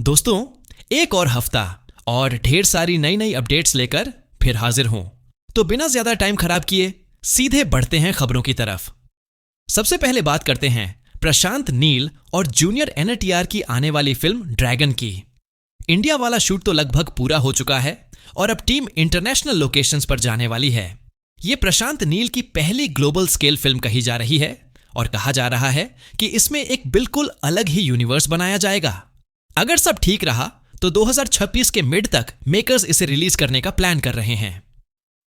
दोस्तों, एक और हफ्ता और ढेर सारी नई नई अपडेट्स लेकर फिर हाजिर हूं। तो बिना ज्यादा टाइम खराब किए सीधे बढ़ते हैं खबरों की तरफ। सबसे पहले बात करते हैं प्रशांत नील और जूनियर एनटीआर की आने वाली फिल्म ड्रैगन की। इंडिया वाला शूट तो लगभग पूरा हो चुका है और अब टीम इंटरनेशनल लोकेशंस पर जाने वाली है। ये प्रशांत नील की पहली ग्लोबल स्केल फिल्म कही जा रही है और कहा जा रहा है कि इसमें एक बिल्कुल अलग ही यूनिवर्स बनाया जाएगा। अगर सब ठीक रहा तो 2026 के मिड तक मेकर्स इसे रिलीज करने का प्लान कर रहे हैं।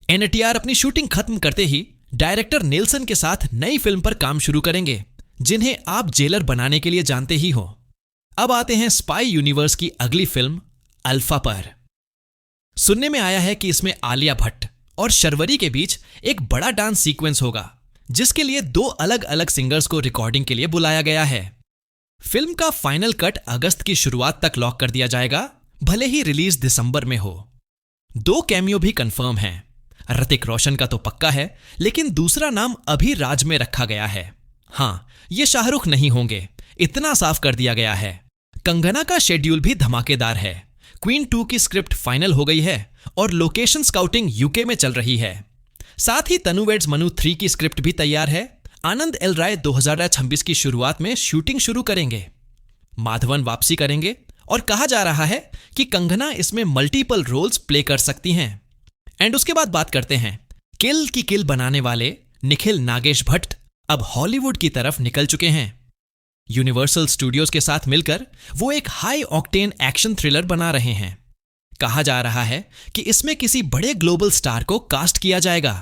एनटीआर अपनी शूटिंग खत्म करते ही डायरेक्टर नेल्सन के साथ नई फिल्म पर काम शुरू करेंगे, जिन्हें आप जेलर बनाने के लिए जानते ही हो। अब आते हैं स्पाई यूनिवर्स की अगली फिल्म अल्फा पर। सुनने में आया है कि इसमें आलिया भट्ट और शर्वरी के बीच एक बड़ा डांस सीक्वेंस होगा, जिसके लिए 2 अलग अलग सिंगर्स को रिकॉर्डिंग के लिए बुलाया गया है। फिल्म का फाइनल कट अगस्त की शुरुआत तक लॉक कर दिया जाएगा, भले ही रिलीज दिसंबर में हो। 2 कैमियो भी कंफर्म हैं। ऋतिक रोशन का तो पक्का है, लेकिन दूसरा नाम अभी राज में रखा गया है। हाँ, ये शाहरुख नहीं होंगे, इतना साफ कर दिया गया है। कंगना का शेड्यूल भी धमाकेदार है। क्वीन 2 की स्क्रिप्ट फाइनल हो गई है और लोकेशन स्काउटिंग यूके में चल रही है। साथ ही तनु वेड्स मनु 3 की स्क्रिप्ट भी तैयार है। आनंद एल राय 2026 की शुरुआत में शूटिंग शुरू करेंगे। माधवन वापसी करेंगे और कहा जा रहा है कि कंगना इसमें मल्टीपल रोल्स प्ले कर सकती हैं। एंड उसके बाद बात करते हैं किल की किल बनाने वाले निखिल नागेश भट्ट अब हॉलीवुड की तरफ निकल चुके हैं। यूनिवर्सल स्टूडियोज के साथ मिलकर वो एक हाई ऑक्टेन एक्शन थ्रिलर बना रहे हैं। कहा जा रहा है कि इसमें किसी बड़े ग्लोबल स्टार को कास्ट किया जाएगा।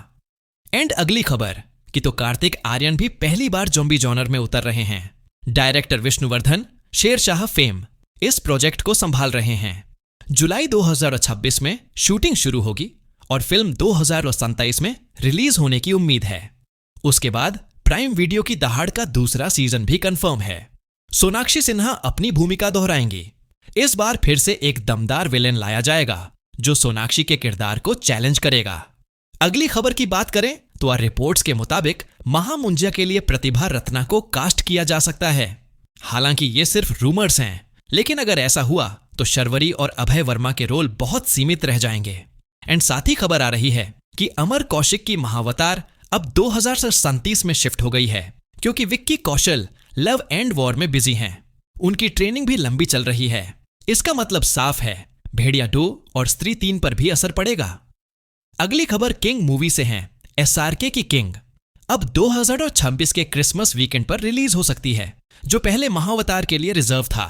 एंड अगली खबर कि तो कार्तिक आर्यन भी पहली बार ज़ॉम्बी जॉनर में उतर रहे हैं। डायरेक्टर विष्णुवर्धन शेरशाह फेम इस प्रोजेक्ट को संभाल रहे हैं। जुलाई 2026 में शूटिंग शुरू होगी और फिल्म 2027 में रिलीज होने की उम्मीद है। उसके बाद प्राइम वीडियो की दहाड़ का दूसरा सीजन भी कंफर्म है। सोनाक्षी सिन्हा अपनी भूमिका दोहराएंगी। इस बार फिर से एक दमदार विलेन लाया जाएगा जो सोनाक्षी के किरदार को चैलेंज करेगा। अगली खबर की बात करें तो रिपोर्ट्स के मुताबिक महामुंजिया के लिए प्रतिभा रत्ना को कास्ट किया जा सकता है। हालांकि ये सिर्फ रूमर्स हैं, लेकिन अगर ऐसा हुआ तो शर्वरी और अभय वर्मा के रोल बहुत सीमित रह जाएंगे। एंड साथ ही खबर आ रही है कि अमर कौशिक की महावतार अब 2037 में शिफ्ट हो गई है, क्योंकि Vicky Kaushal love and war में बिजी हैं। उनकी ट्रेनिंग भी लंबी चल रही है। इसका मतलब साफ है, भेड़िया 2 और स्त्री 3 पर भी असर पड़ेगा। अगली खबर किंग मूवी से है। एसआरके की किंग अब 2026 के क्रिसमस वीकेंड पर रिलीज हो सकती है, जो पहले महावतार के लिए रिजर्व था।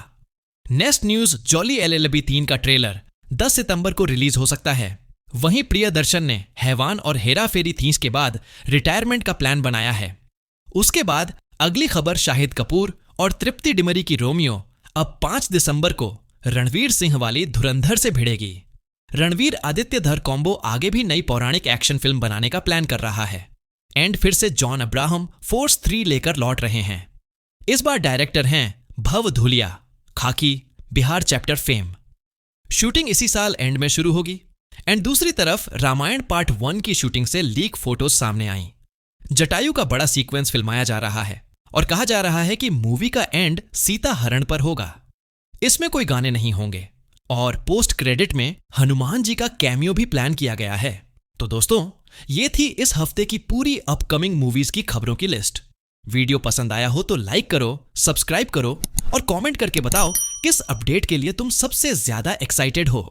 नेक्स्ट न्यूज जॉली एलएलबी 3 का ट्रेलर 10 सितंबर को रिलीज हो सकता है। वहीं प्रियदर्शन ने हैवान और हेरा फेरी 3 के बाद रिटायरमेंट का प्लान बनाया है। उसके बाद अगली खबर शाहिद कपूर और तृप्ति डिमरी की रोमियो अब 5 दिसंबर को रणवीर सिंह वाली धुरंधर से भिड़ेगी। रणवीर आदित्य धर कॉम्बो आगे भी नई पौराणिक एक्शन फिल्म बनाने का प्लान कर रहा है। एंड फिर से जॉन अब्राहम फोर्स 3 लेकर लौट रहे हैं। इस बार डायरेक्टर हैं भव धुलिया, खाकी, बिहार चैप्टर फेम। शूटिंग इसी साल एंड में शुरू होगी। एंड दूसरी तरफ रामायण पार्ट 1 की शूटिंग से लीक फोटोज सामने आई। जटायु का बड़ा सीक्वेंस फिल्माया जा रहा है और कहा जा रहा है कि मूवी का एंड सीता हरण पर होगा। इसमें कोई गाने नहीं होंगे और पोस्ट क्रेडिट में हनुमान जी का कैमियो भी प्लान किया गया है। तो दोस्तों, ये थी इस हफ्ते की पूरी अपकमिंग मूवीज की खबरों की लिस्ट। वीडियो पसंद आया हो तो लाइक करो, सब्सक्राइब करो और कमेंट करके बताओ किस अपडेट के लिए तुम सबसे ज्यादा एक्साइटेड हो।